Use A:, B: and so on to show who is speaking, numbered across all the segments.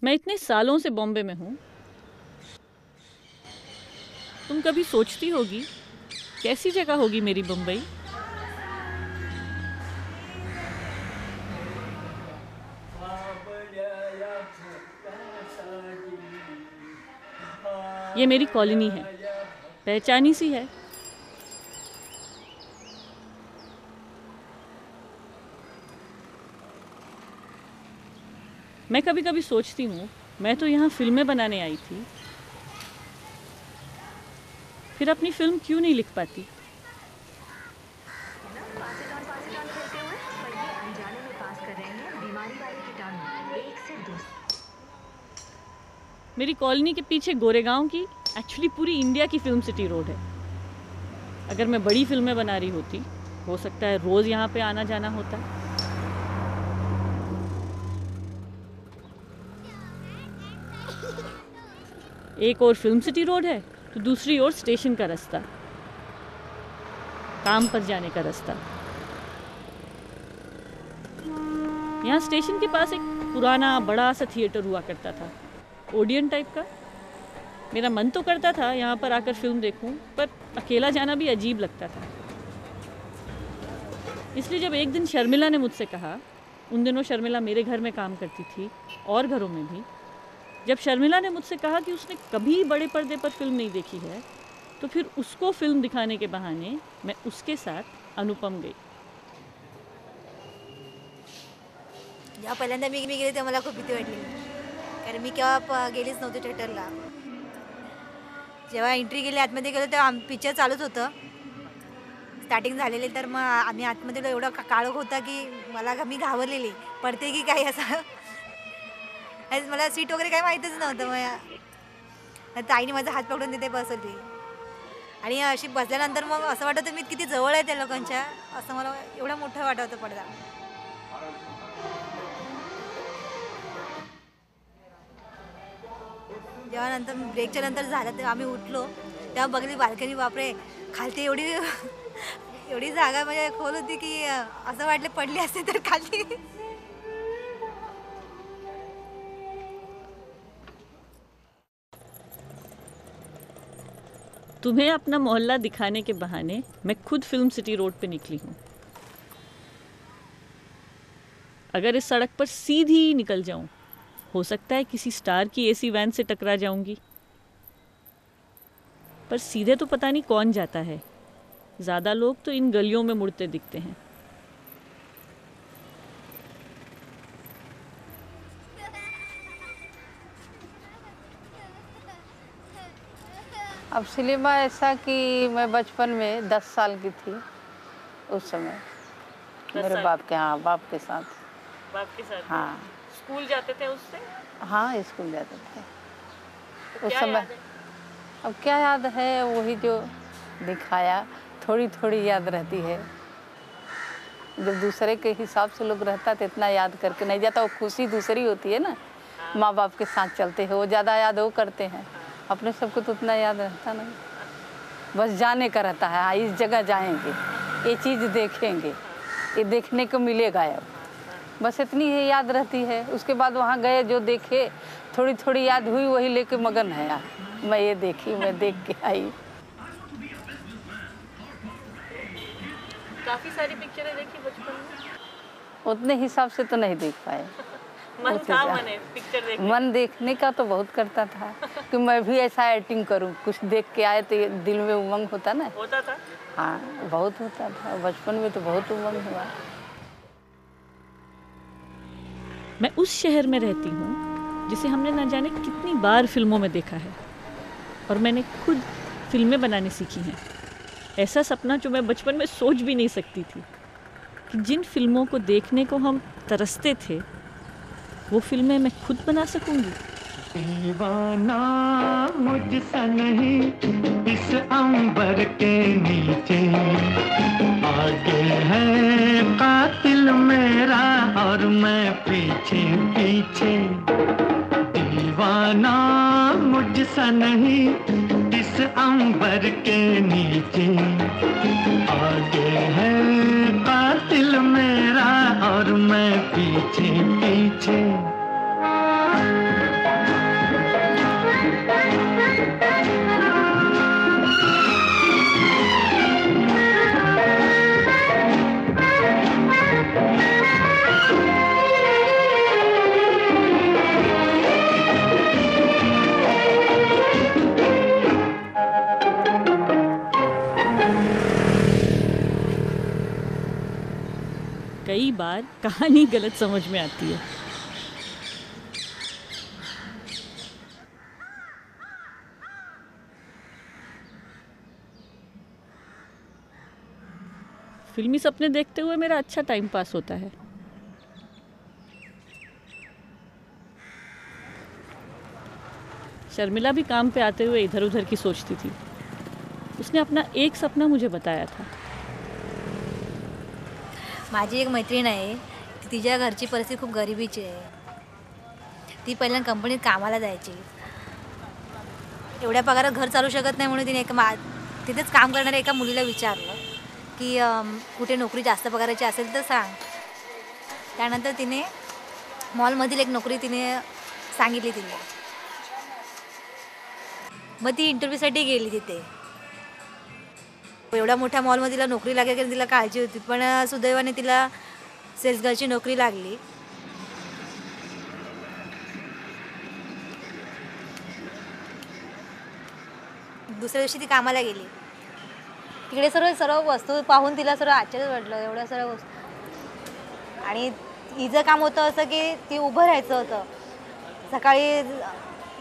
A: मैं इतने सालों से बॉम्बे में हूँ। तुम कभी सोचती होगी कैसी जगह होगी मेरी बम्बई? ये मेरी कॉलोनी है, पहचानी सी है। मैं कभी कभी सोचती हूँ मैं तो यहाँ फिल्में बनाने आई थी, फिर अपनी फिल्म क्यों नहीं लिख पाती? मेरी कॉलोनी के पीछे गोरेगांव की एक्चुअली पूरी इंडिया की फिल्म सिटी रोड है। अगर मैं बड़ी फिल्में बना रही होती, हो सकता है रोज़ यहाँ पे आना जाना होता। एक और फिल्म सिटी रोड है तो दूसरी ओर स्टेशन का रास्ता, काम पर जाने का रास्ता। यहाँ स्टेशन के पास एक पुराना बड़ा सा थिएटर हुआ करता था, ओडियन टाइप का। मेरा मन तो करता था यहाँ पर आकर फिल्म देखूं, पर अकेला जाना भी अजीब लगता था। इसलिए जब एक दिन शर्मिला ने मुझसे कहा, उन दिनों शर्मिला मेरे घर में काम करती थी और घरों में भी, जब शर्मिला ने मुझसे कहा कि उसने कभी बड़े पर्दे पर फिल्म नहीं देखी है, तो फिर उसको फिल्म दिखाने के बहाने मैं उसके साथ अनुपम गई।
B: जेव्हा पहिल्यांदा मी गेले तेव्हा मला खूप भीती वाटली, कारण मी केव्हा गेलीच नव्हते थिएटरला. जेव्हा एंट्री केली आतमध्ये गेलो तेव्हा पिक्चर चालूच होतं, स्टार्टिंग झालेली. तर मग आम्ही आतमध्ये एवढा काळोख होता की मी घाबरलेली, पडते की काय असं. मला सीट वगैरे काही माहीतच नव्हतं. मग ताईने माझा हात पकडून तिथे बसवली आणि अशी बसल्यानंतर मग असं वाटतं मी किती जवळ आहे त्या लोकांच्या, असं मला एवढा मोठा वाटत होतं पडदा. जेव्हा नंतर ब्रेकच्या नंतर झालं तेव्हा आम्ही उठलो, तेव्हा बघली बाल्कनी. बापरे, खालती एवढी जागा म्हणजे खोल होती की असं वाटलं पडली असते तर खाली.
A: तुम्हें अपना मोहल्ला दिखाने के बहाने मैं खुद फिल्म सिटी रोड पे निकली हूँ। अगर इस सड़क पर सीधी निकल जाऊं, हो सकता है किसी स्टार की एसी वैन से टकरा जाऊंगी, पर सीधे तो पता नहीं कौन जाता है। ज़्यादा लोग तो इन गलियों में मुड़ते दिखते हैं।
C: अब सिनेमा ऐसा कि मैं बचपन में 10 साल की थी उस समय, मेरे बाप के साथ।
A: बाप के साथ?
C: हाँ।
A: स्कूल जाते थे उससे?
C: हाँ, स्कूल जाते थे
A: तो
C: उस
A: क्या
C: समय।
A: याद है?
C: अब क्या याद है, वही जो दिखाया, थोड़ी थोड़ी याद रहती है। जब दूसरे के हिसाब से लोग रहता तो इतना याद करके नहीं जाता, वो खुशी दूसरी होती है ना। माँ बाप के साथ चलते हैं, वो ज़्यादा याद वो करते हैं, अपने सबको तो उतना याद रहता नहीं। बस जाने का रहता है, इस जगह जाएंगे, ये चीज़ देखेंगे, ये देखने को मिलेगा अब, बस इतनी ही याद रहती है। उसके बाद वहाँ गए, जो देखे, थोड़ी थोड़ी याद हुई, वही लेके मगन है यार, मैं ये देखी, मैं देख के आई।
A: काफ़ी सारी पिक्चरें देखी बचपन में?
C: उतने हिसाब से तो नहीं देख पाए।
A: मन था मने पिक्चर देखने?
C: मन देखने का तो बहुत करता था कि मैं भी ऐसा एक्टिंग करूं, कुछ देख के आए तो दिल में उमंग होता ना।
A: होता था?
C: हाँ, बहुत होता था, बचपन में तो बहुत उमंग हुआ।
A: मैं उस शहर में रहती हूँ जिसे हमने न जाने कितनी बार फिल्मों में देखा है, और मैंने खुद फिल्में बनाने सीखी हैं। ऐसा सपना जो मैं बचपन में सोच भी नहीं सकती थी कि जिन फिल्मों को देखने को हम तरसते थे, वो फिल्में मैं खुद बना सकूंगी।
D: दीवाना मुझसा नहीं इस अंबर के नीचे, आगे है कातिल मेरा और मैं पीछे पीछे। दीवाना मुझसा नहीं इस अंबर के नीचे, आगे है कातिल मेरा और मैं पीछे पीछे।
A: कई बार कहानी गलत समझ में आती है। फिल्मी सपने देखते हुए मेरा अच्छा टाइम पास होता है। शर्मिला भी काम पे आते हुए इधर उधर की सोचती थी। उसने अपना एक सपना मुझे बताया था।
B: माझी एक मैत्रीण आहे, तिच्या घरची परिस्थिती खूप गरिबीची आहे. ती पहिल्यांदा कंपनीत कामाला जायची. एवढ्या पगारात घर चालू शकत नाही म्हणून तिने तिथेच काम करणाऱ्या एका मुलीला विचारलं की कुठे नोकरी जास्त पगाराची असेल तर सांग. त्यानंतर तिने मॉलमधील एक नोकरी तिने सांगितली तिला. मग ती इंटरव्ह्यूसाठी गेली तिथे. एवढ्या मोठ्या मॉलमध्ये तिला नोकरी लागेल कारण तिला काळजी होती, पण सुदैवाने तिला सेल्स गर्लची नोकरी लागली. दुसऱ्या दिवशी ती कामाला गेली. तिकडे सर्व वस्तू पाहून तिला सर्व आश्चर्य वाटलं, एवढ्या सर्व वस्तू. आणि हिचं काम होतं असं की ती उभं राहायचं होतं. सकाळी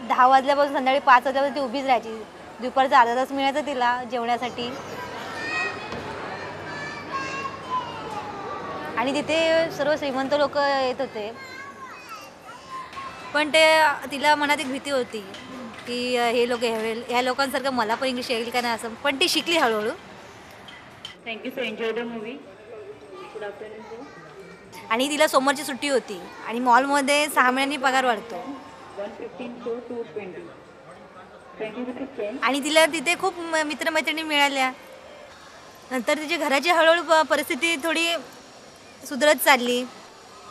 B: 10 वाजल्यापासून संध्याकाळी 5 वाजल्यापासून ती उभीच राहायची. दुपारचा अर्धा तास मिळायचा तिला जेवण्यासाठी. आणि तिथे सर्व श्रीमंत लोक येत होते, पण ते तिला मनात एक भीती होती की हे लोक ह्या लोकांसारखं मला पण इंग्लिश येईल का नाही असं. पण ती शिकली हळूहळू.
A: Thank you so enjoy the movie. Good afternoon.
B: आणि तिला सोमवारची सुट्टी होती आणि मॉलमध्ये 6 महिन्यांनी पगार वाढतो.
A: 115 to 220.
B: आणि तिला तिथे खूप मित्रमैत्रिणी मिळाल्या. नंतर तिची घराची हळूहळू परिस्थिती थोडी सुधरत चालली.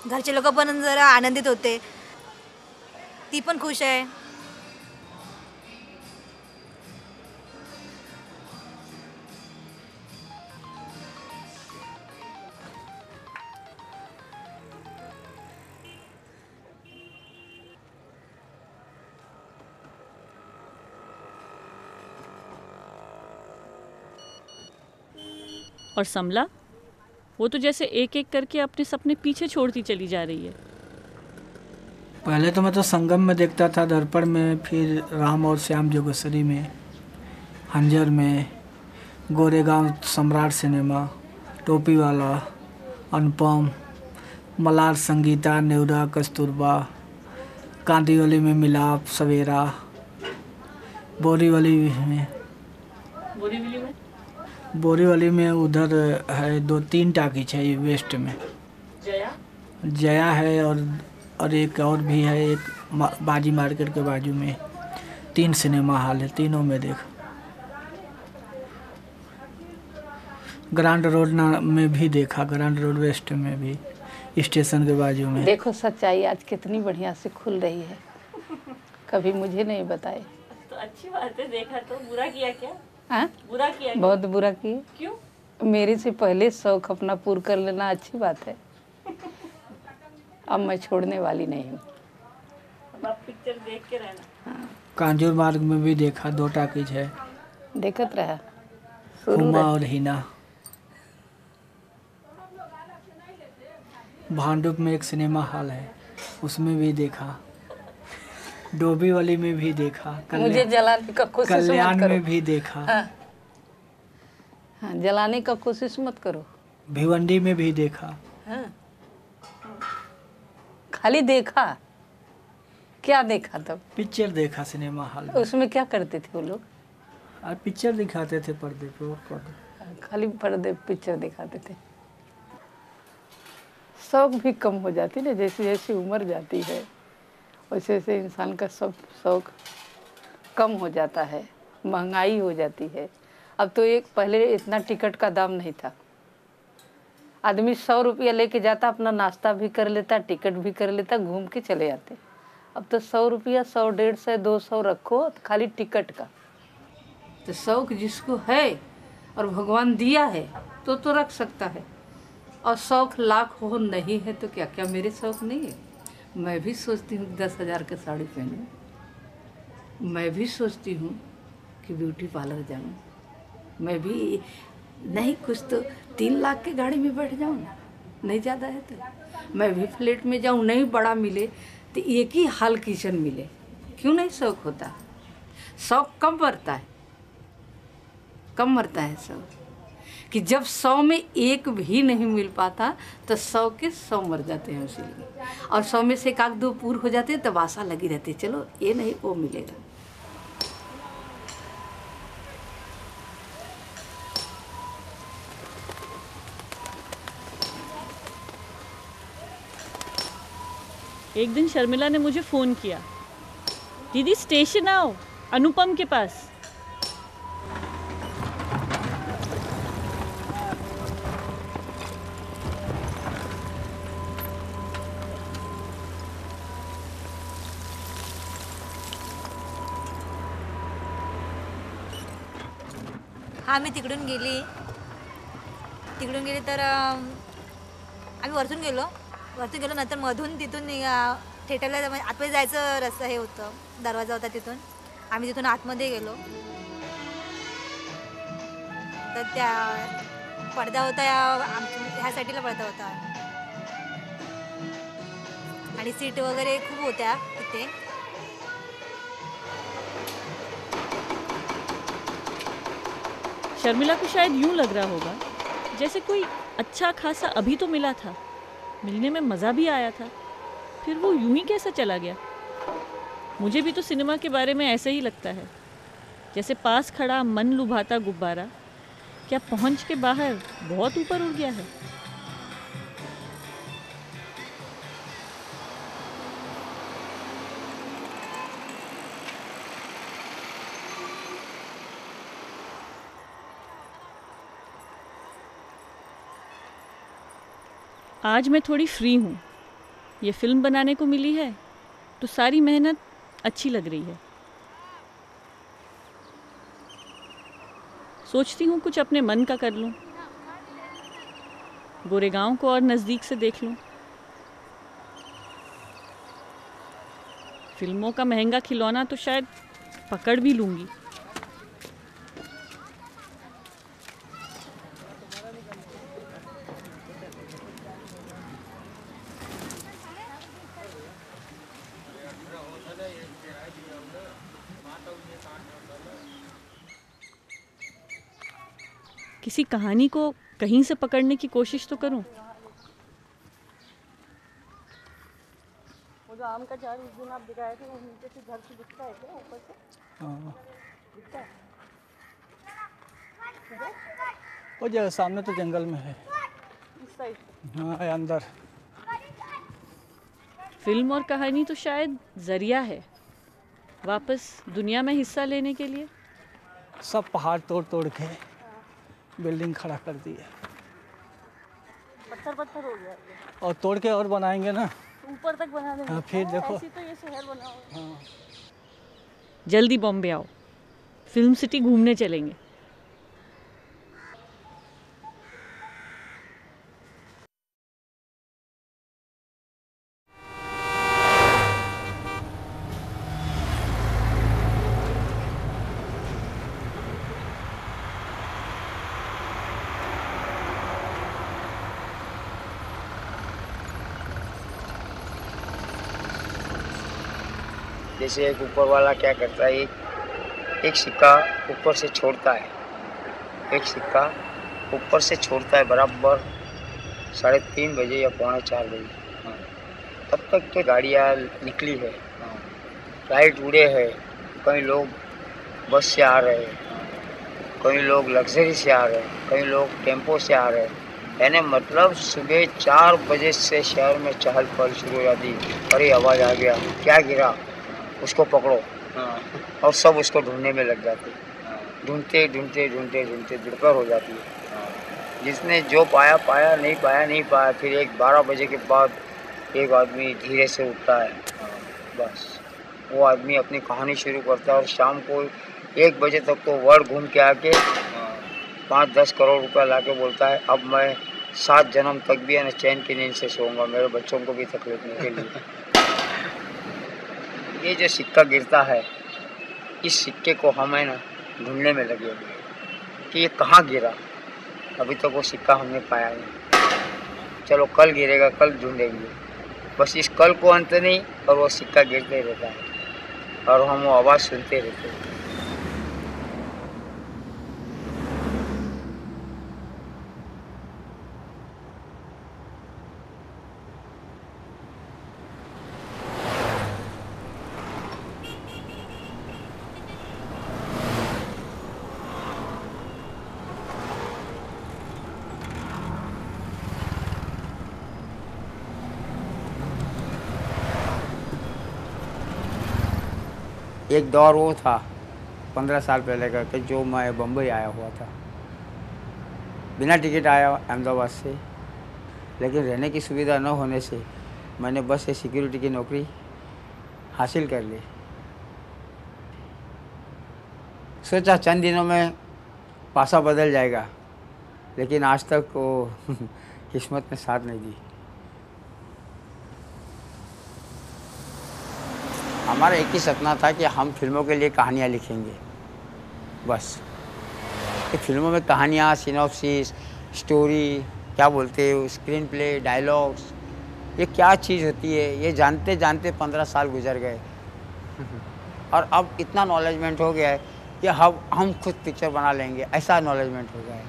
B: घरचे लोक पण जरा आनंदित होते. ती पण खुश आहे.
A: और समला, वो तो जैसे एक एक करके अपने सपने पीछे छोड़ती चली जा रही है।
E: पहले तो मैं तो संगम में देखता था, दर्पण में, फिर राम और श्याम जोगेश्वरी में, हंजर में, गोरेगांव सम्राट सिनेमा, टोपी वाला, अनुपम, मलार, संगीता, नेवरा, कस्तूरबा, कांदिवली में मिलाप, सवेरा, बोरीवली में बोरीवली में उधर है 2-3 टाकीज है ये वेस्ट में। जया है और एक और भी है, एक बाजी मार्केट के बाजू में 3 सिनेमा हॉल है, तीनों में देख। ग्रांड रोड में भी देखा, ग्रांड रोड वेस्ट में भी, स्टेशन के बाजू में।
C: देखो सच्चाई आज कितनी बढ़िया से खुल रही है, कभी मुझे नहीं बताए।
A: तो अच्छी बात है, देखा तो बुरा किया क्या?
C: हाँ?
A: बुरा किया?
C: बहुत बुरा किया।
A: क्यों?
C: मेरे से पहले शौक अपना पूरा कर लेना अच्छी बात है। अब मैं छोड़ने वाली नहीं हूँ।
A: अब आप पिक्चर देख के रहना।
C: हाँ।
E: कांजूर मार्ग में भी देखा, 2 टाकीज है,
C: देखत रहा
E: हुमा और हिना। भांडुप में एक सिनेमा हॉल है, उसमें भी देखा। डोबीवली में भी देखा,
C: मुझे जलाने का कोशिश मत
E: कल्याण
C: करो।
E: में भी देखा।
C: हाँ, जलाने का कोशिश मत करो।
E: भिवंडी में भी देखा।
C: हाँ। खाली देखा, क्या देखा तब?
E: पिक्चर देखा सिनेमा हॉल में।
C: उसमें क्या करते थे वो लोग?
E: और पिक्चर दिखाते थे पर्दे पे, और पर्दे।
C: खाली पर्दे पिक्चर दिखाते थे। शौक भी कम हो जाती ना, जैसे जैसे उम्र जाती है वैसे वैसे इंसान का सब शौक कम हो जाता है, महंगाई हो जाती है। अब तो एक पहले इतना टिकट का दाम नहीं था, आदमी 100 रुपया लेके जाता, अपना नाश्ता भी कर लेता, टिकट भी कर लेता, घूम के चले जाते। अब तो 100 रुपया, 100, 150, 200 रखो खाली टिकट का। तो शौक जिसको है और भगवान दिया है तो रख सकता है, और शौक लाख हो नहीं है तो क्या क्या मेरे शौक नहीं है? मैं भी सोचती हूँ 10,000 की साड़ी पहनूं, मैं भी सोचती हूँ कि ब्यूटी पार्लर जाऊँ, मैं भी नहीं कुछ तो 3 लाख की गाड़ी में बैठ जाऊँ ना, नहीं ज़्यादा है तो मैं भी फ्लैट में जाऊँ, नहीं बड़ा मिले तो एक ही हॉल किचन मिले, क्यों नहीं शौक होता? शौक कब मरता है, कब मरता है शौक? कि जब 100 में एक भी नहीं मिल पाता तो 100 के 100 मर जाते हैं उसी लिए, और 100 में से एक आध दो पूर हो जाते हैं तब आशा लगी रहती है, चलो ये नहीं वो मिलेगा।
A: एक दिन शर्मिला ने मुझे फ़ोन किया, दीदी स्टेशन आओ, अनुपम के पास।
B: हां, मी तिकडून गेली तर आम्ही वरतून गेलो नंतर मधून तिथून थिएटरला आतमध्ये जायचं रस्ता हे होतं, दरवाजा होता तिथून आम्ही तिथून आतमध्ये गेलो तर त्या पडदा होता ह्या साईडला पडदा होता आणि सीट वगैरे खूप होत्या तिथे।
A: शर्मिला को शायद यूं लग रहा होगा जैसे कोई अच्छा खासा अभी तो मिला था, मिलने में मज़ा भी आया था, फिर वो यूं ही कैसा चला गया। मुझे भी तो सिनेमा के बारे में ऐसे ही लगता है, जैसे पास खड़ा मन लुभाता गुब्बारा क्या पहुंच के बाहर बहुत ऊपर उड़ गया है। आज मैं थोड़ी फ्री हूँ, ये फिल्म बनाने को मिली है तो सारी मेहनत अच्छी लग रही है। सोचती हूँ कुछ अपने मन का कर लूँ, गोरेगांव को और नज़दीक से देख लूँ। फिल्मों का महंगा खिलौना तो शायद पकड़ भी लूँगी। किसी कहानी को कहीं से पकड़ने की कोशिश तो करूं। वो जो आम का झाड़ उस दिन आप दिखाए थे वो नीचे से घर से दिखता है क्या, ऊपर से?
E: हाँ,
A: दिखता है।
E: वो जगह सामने तो जंगल में है।
A: इस साइड।
E: हाँ, है अंदर।
A: फिल्म और कहानी तो शायद जरिया है वापस दुनिया में हिस्सा लेने के लिए।
E: सब पहाड़ तोड़ तोड़ के बिल्डिंग खड़ा कर दी है,
A: पत्थर पत्थर हो गया
E: और तोड़ के और बनाएंगे ना,
A: ऊपर तक बना देंगे।
E: हाँ, फिर देखो।
A: ऐसी तो ये शहर बना हुआ है।
E: हाँ।
A: जल्दी बॉम्बे आओ, फिल्म सिटी घूमने चलेंगे।
F: जैसे एक ऊपर वाला क्या करता है, एक सिक्का ऊपर से छोड़ता है, एक सिक्का ऊपर से छोड़ता है बराबर 3:30 बजे या 3:45 बजे। हाँ, तब तक तो गाड़ियाँ निकली है। हाँ, फ्लाइट उड़े हैं, कई लोग बस से आ रहे हैं, कई लोग लग्जरी से आ रहे हैं, कई लोग टेम्पो से आ रहे हैं। यानी मतलब सुबह 4 बजे से शहर में चहल पहल शुरू हो जाती। अरे आवाज़ आ गया, क्या गिरा, उसको पकड़ो। हाँ, और सब उसको ढूंढने में लग जाते। ढूंढते ढूंढते ढूंढते ढूंढते दोपहर हो जाती है। जिसने जो पाया पाया, नहीं पाया नहीं पाया। फिर 12 बजे के बाद एक आदमी धीरे से उठता है, बस वो आदमी अपनी कहानी शुरू करता है। और शाम को 1 बजे तक तो वर्ल्ड घूम के आके 5-10 करोड़ रुपया ला के बोलता है, अब मैं 7 जन्म तक भी है ना चैन की नींद से सोऊंगा, मेरे बच्चों को भी तकलीफ नहीं के लिए। ये जो सिक्का गिरता है, इस सिक्के को हम है ना ढूंढने में लगे हुए कि ये कहाँ गिरा। अभी तक वो सिक्का हमने पाया नहीं। चलो कल गिरेगा, कल ढूंढेंगे। बस इस कल को अंत नहीं, और वो सिक्का गिरते रहता है और हम वो आवाज़ सुनते रहते हैं। एक दौर वो था 15 साल पहले का कि जो मैं बम्बई आया हुआ था, बिना टिकट आया अहमदाबाद से, लेकिन रहने की सुविधा न होने से मैंने बस से सिक्योरिटी की नौकरी हासिल कर ली। सोचा चंद दिनों में पासा बदल जाएगा, लेकिन आज तक वो किस्मत ने साथ नहीं दी। हमारा एक ही सपना था कि हम फिल्मों के लिए कहानियाँ लिखेंगे, बस। कि फिल्मों में कहानियाँ, सिनॉप्सिस, स्टोरी, क्या बोलते हैं, स्क्रीन प्ले, डायलॉग्स, ये क्या चीज़ होती है, ये जानते जानते 15 साल गुजर गए। और अब इतना नॉलेजमेंट हो गया है कि हम खुद पिक्चर बना लेंगे, ऐसा नॉलेजमेंट हो गया है।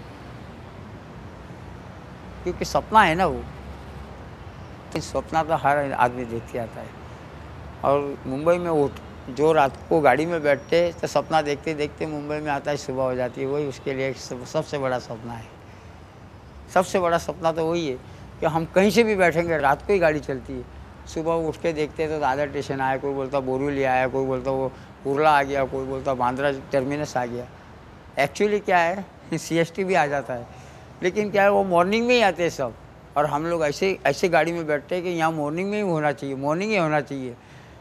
F: क्योंकि सपना है ना वो, तो सपना तो हर आदमी देखते आता है। और मुंबई में वो जो रात को गाड़ी में बैठते तो सपना देखते देखते मुंबई में आता है, सुबह हो जाती है, वही उसके लिए सबसे बड़ा सपना है। सबसे बड़ा सपना तो वही है कि हम कहीं से भी बैठेंगे, रात को ही गाड़ी चलती है, सुबह उठ के देखते तो दादर स्टेशन आया, कोई बोलता बोरीवली आया, कोई बोलता वो कुर्ला आ गया, कोई बोलता बांद्रा टर्मिनस आ गया। एक्चुअली क्या है, CST भी आ जाता है, लेकिन क्या है वो मॉर्निंग में ही आते हैं सब। और हम लोग ऐसे गाड़ी में बैठते हैं कि यहाँ मॉर्निंग में ही होना चाहिए, मॉर्निंग ही होना चाहिए।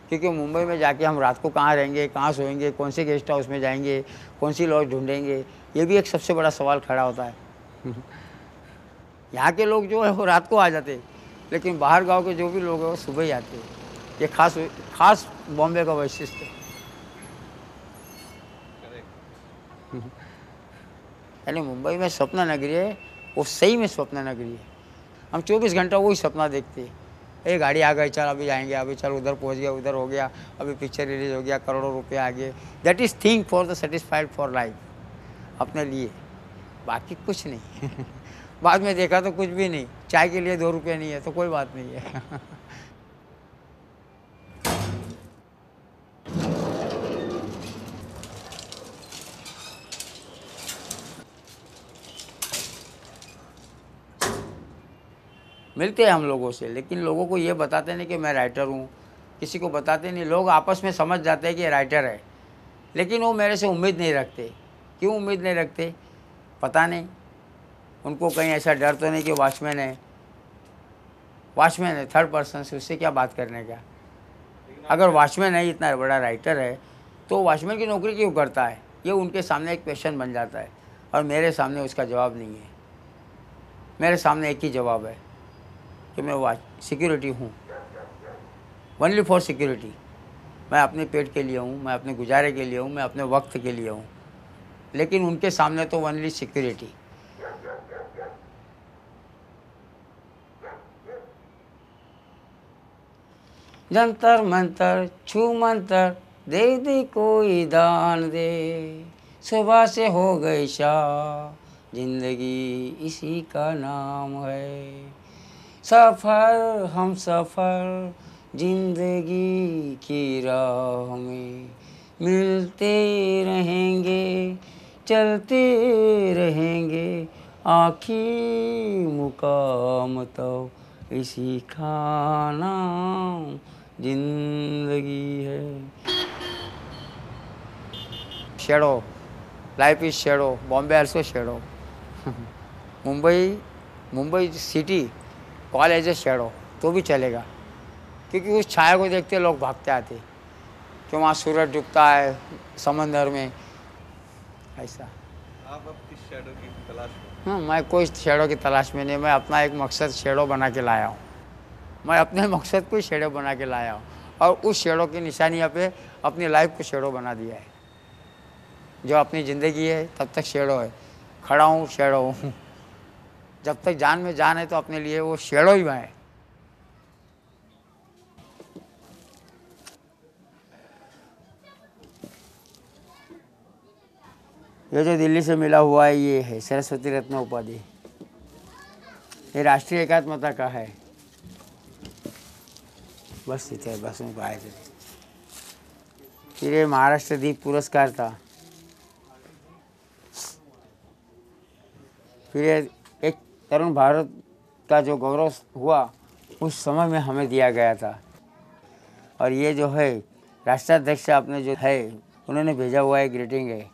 F: क्योंकि मुंबई में जाके हम रात को कहाँ रहेंगे, कहाँ सोएंगे, कौन से गेस्ट हाउस में जाएंगे, कौन सी लॉज ढूंढेंगे, ये भी एक सबसे बड़ा सवाल खड़ा होता है। यहाँ के लोग जो है वो रात को आ जाते, लेकिन बाहर गांव के जो भी लोग हैं वो सुबह ही आते हैं। ये खास बॉम्बे का वैशिष्ट्य। यानी मुंबई में स्वप्न नगरी है, वो सही में स्वप्न नगरी है। हम 24 घंटा वही सपना देखते हैं। ये गाड़ी आ गई, चल अभी जाएंगे, अभी चल उधर पहुंच गया, उधर हो गया, अभी पिक्चर रिलीज हो गया, करोड़ों रुपए आ गए। That is thing for the satisfied for life, अपने लिए, बाकी कुछ नहीं। बाद में देखा तो कुछ भी नहीं, चाय के लिए 2 रुपये नहीं है तो कोई बात नहीं है। मिलते हैं हम लोगों से, लेकिन लोगों को ये बताते नहीं कि मैं राइटर हूँ, किसी को बताते नहीं। लोग आपस में समझ जाते हैं कि ये राइटर है, लेकिन वो मेरे से उम्मीद नहीं रखते। क्यों उम्मीद नहीं रखते पता नहीं। उनको कहीं ऐसा डर तो नहीं कि वॉचमैन है, थर्ड पर्सन से, उससे क्या बात करने का। अगर वॉचमैन है, इतना बड़ा राइटर है, तो वॉचमैन की नौकरी क्यों करता है, ये उनके सामने एक क्वेश्चन बन जाता है। और मेरे सामने उसका जवाब नहीं है। मेरे सामने एक ही जवाब है कि मैं सिक्योरिटी हूँ, ओनली फॉर सिक्योरिटी। मैं अपने पेट के लिए हूँ, मैं अपने गुजारे के लिए हूँ, मैं अपने वक्त के लिए हूँ, लेकिन उनके सामने तो ओनली सिक्योरिटी। जंतर मंतर छू मंतर दे दे कोई दान दे, सुबह से हो गई शाम, जिंदगी इसी का नाम है। सफ़र हम सफ़र जिंदगी की राह में, मिलते रहेंगे चलते रहेंगे, आखिर मुकाम तो इसी का नाम जिंदगी है। Shadow, life is shadow, Bombay also shadow. Mumbai city call as a shadow तो भी चलेगा, क्योंकि उस छाया को देखते लोग भागते आते कि वहाँ सूरज डूबता है समंदर में। ऐसा
G: आप अब किस शैडो की तलाश में?
F: हाँ, मैं कोई शेडो की तलाश में नहीं, मैं अपना एक मकसद शेडो बना के लाया हूँ। मैं अपने मकसद को शेडो बना के लाया हूँ, और उस शेडो की निशानियाँ पे अपनी लाइफ को शेडो बना दिया है। जो अपनी ज़िंदगी है तब तक शेडो है, खड़ा हूँ शेडो हूँ। जब तक जान में जान है तो अपने लिए वो शेड़ो ही है। ये जो दिल्ली से मिला हुआ है ये है सरस्वती रत्न उपाधि। ये राष्ट्रीय एकात्मता का है। बस इतने बस उनको आए थे। फिर ये महाराष्ट्र दीप पुरस्कार था। फिर ये एक तरुण भारत का जो गौरव हुआ उस समय में हमें दिया गया था। और ये जो है राष्ट्राध्यक्ष अपने जो है उन्होंने भेजा हुआ है ग्रीटिंग है।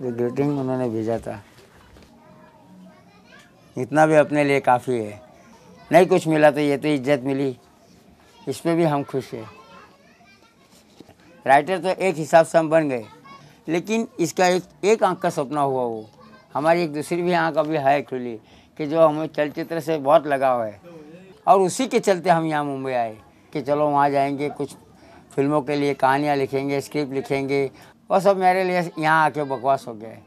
F: जो ग्रीटिंग उन्होंने भेजा था इतना भी अपने लिए काफ़ी है। नहीं कुछ मिला तो ये तो इज्जत मिली, इसमें भी हम खुश हैं। राइटर तो एक हिसाब से हम बन गए, लेकिन इसका एक आंख का सपना हुआ वो। हमारी एक दूसरी भी आंख अभी है खुली कि जो हमें चलचित्र से बहुत लगाव है और उसी के चलते हम यहाँ मुंबई आए कि चलो वहाँ जाएंगे, कुछ फिल्मों के लिए कहानियाँ लिखेंगे, स्क्रिप्ट लिखेंगे। और सब मेरे लिए यहाँ आके बकवास हो गया है।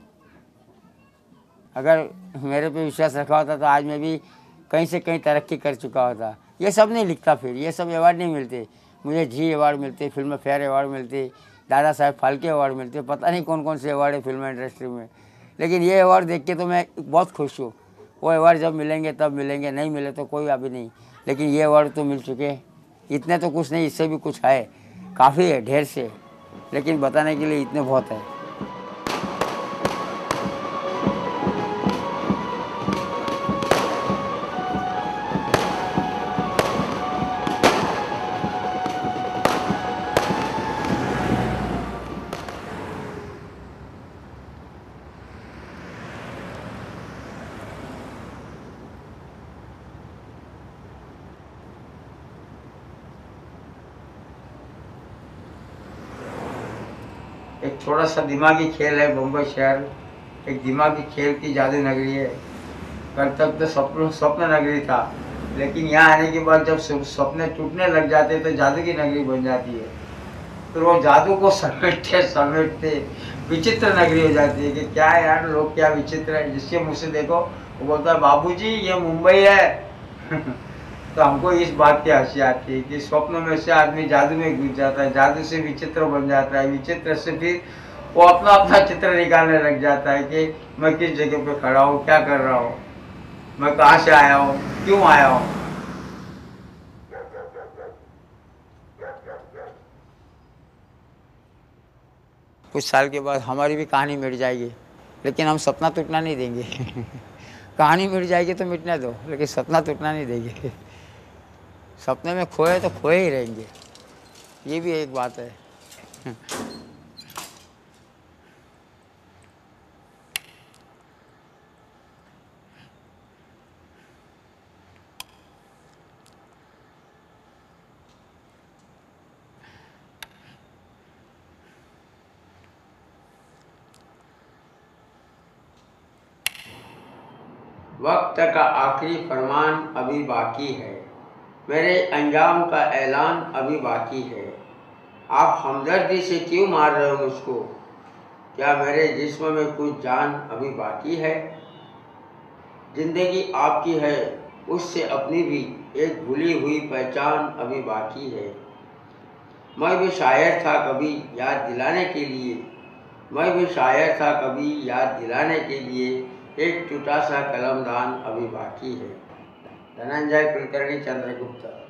F: अगर मेरे पे विश्वास रखा होता तो आज मैं भी कहीं से कहीं तरक्की कर चुका होता। ये सब नहीं लिखता, फिर ये सब अवार्ड नहीं मिलते मुझे। जी अवार्ड मिलते, फिल्म फेयर अवार्ड मिलते, दादा साहब फाल्के अवार्ड मिलते, पता नहीं कौन कौन से अवार्ड है फिल्म इंडस्ट्री में। लेकिन ये अवार्ड देख के तो मैं बहुत खुश हूँ। वो अवार्ड जब मिलेंगे तब मिलेंगे, नहीं मिले तो कोई अभी नहीं। लेकिन ये अवार्ड तो मिल चुके। इतने तो कुछ नहीं, इससे भी कुछ है, काफ़ी है, ढेर से, लेकिन बताने के लिए इतने बहुत है। एक थोड़ा सा दिमागी खेल है बम्बई शहर, एक दिमागी खेल की जादू नगरी है। कल तक तो स्वप्न नगरी था, लेकिन यहाँ आने के बाद जब सपने टूटने लग जाते तो जादू की नगरी बन जाती है। तो वो जादू को समेटते समेटते विचित्र नगरी हो जाती है कि क्या है यार, लोग क्या विचित्र है। जिसके मुँह से देखो वो बोलता है बाबूजी ये मुंबई है। तो हमको इस बात की हंसी आती है कि स्वप्न में से आदमी जादू में घुस जाता है, जादू से विचित्र बन जाता है, विचित्र से फिर वो अपना अपना चित्र निकालने लग जाता है कि मैं किस जगह पे खड़ा हूँ, क्या कर रहा हूँ, मैं कहाँ से आया हूँ, क्यों आया हूँ। कुछ साल के बाद हमारी भी कहानी मिट जाएगी, लेकिन हम सपना टूटना नहीं देंगे। कहानी मिट जाएगी तो मिटने दो, लेकिन सपना टूटना नहीं देंगे। सपने में खोए तो खोए ही रहेंगे, ये भी एक बात है। वक्त का आखिरी फरमान अभी बाकी है, मेरे अंजाम का ऐलान अभी बाकी है। आप हमदर्दी से क्यों मार रहे हो मुझको, क्या मेरे जिस्म में कुछ जान अभी बाकी है। जिंदगी आपकी है, उससे अपनी भी एक भूली हुई पहचान अभी बाकी है। मैं भी शायर था कभी याद दिलाने के लिए, मैं भी शायर था कभी याद दिलाने के लिए, एक टूटा सा कलमदान अभी बाकी है। धनंजय कुलकर्णी चंद्रगुप्त।